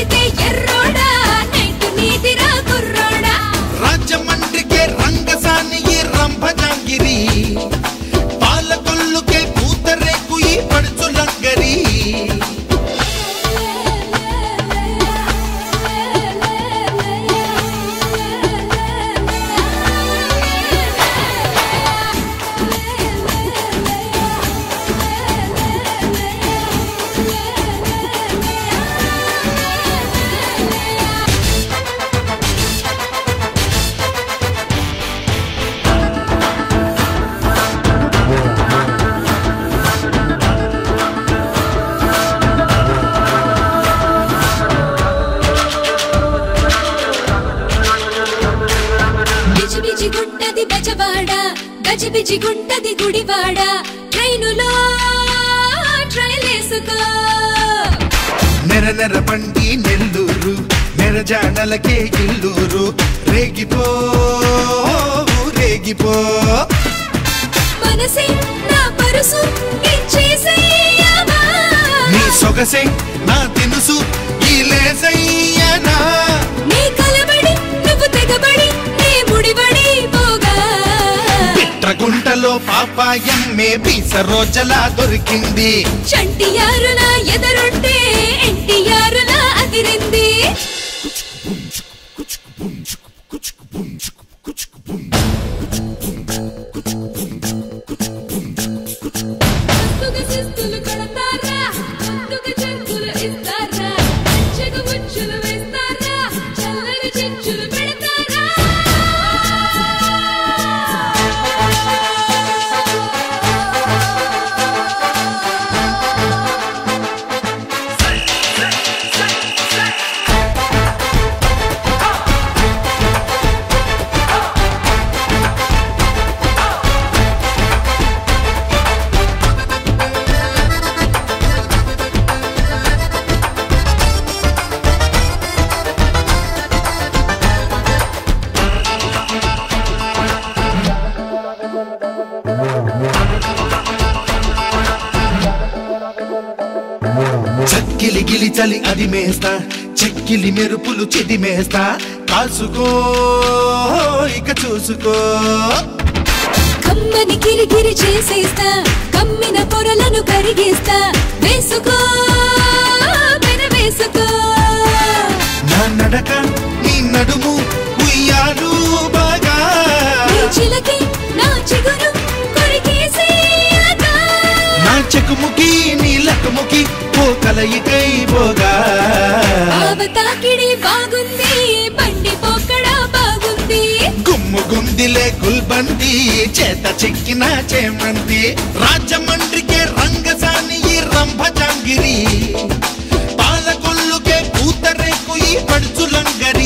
పడితే ఎర్రోడా నైట్ నీదిరా కుర్రోడా రాజమండ్రికే రంగసాని ఈ రంభజాంగిరి పాలకొల్లుకే పూతరేకు ఈ పడుచులంగరి బిజిగుంటది బెజవాడ గజిబిజిగుంటది గుడివాడ ట్రైనులో ట్రైలేసుకో నెర నెర బండి నెల్లూరు నెరజానలకే ఇల్లూరు రేగిపో రేగిపో మనసే నా పరుసు ఇచ్చేసేయవా నీ సొగసే నా తినుసు ఈ లేసయ్యనా నీ కలబడి నువ్వు తెగబడి నీ ముడిబడి పోగా గుంటలో పాపాయమ్మే పీస రోజలా దొరికింది చంటియారులా ఎదరుంటే ఎన్టీఆరులా అదిరింది శిస్తులు కొడతారా ముందుకు చెక్కులు ఇస్తారా చెగుముచ్చులు వేస్తారా చల్లని చిచ్చులు పెడతారా చక్కిలి గిలి చలి అది మేస్తా చెక్కిలి మెరుపులు చెది మేస్తా కాసుకో ఇక చూసుకో కమ్మని గిరిగిరి చేసేస్తా కమ్మిన పొరలను కరిగేస్తా వేసుకో వేసుకో నా నడక నీ నడుము ఉయ్యాలు బాగా నీ చిలకి నా చిగురు కొరికేసేయగా నా చెకుముకి నీ లకముకి ఓ కలయికై పోగా ఆవతాకిడి బాగుంది బండి పోకడా బాగుంది గుమ్ము గుందిలే గుల్బంది చేత చెక్కిన చేమంది రాజమండ్రికే రంగసాని ఈ రంభజాంగిరి పాలకొల్లుకే పూతరేకు ఈ పడుచులంగరి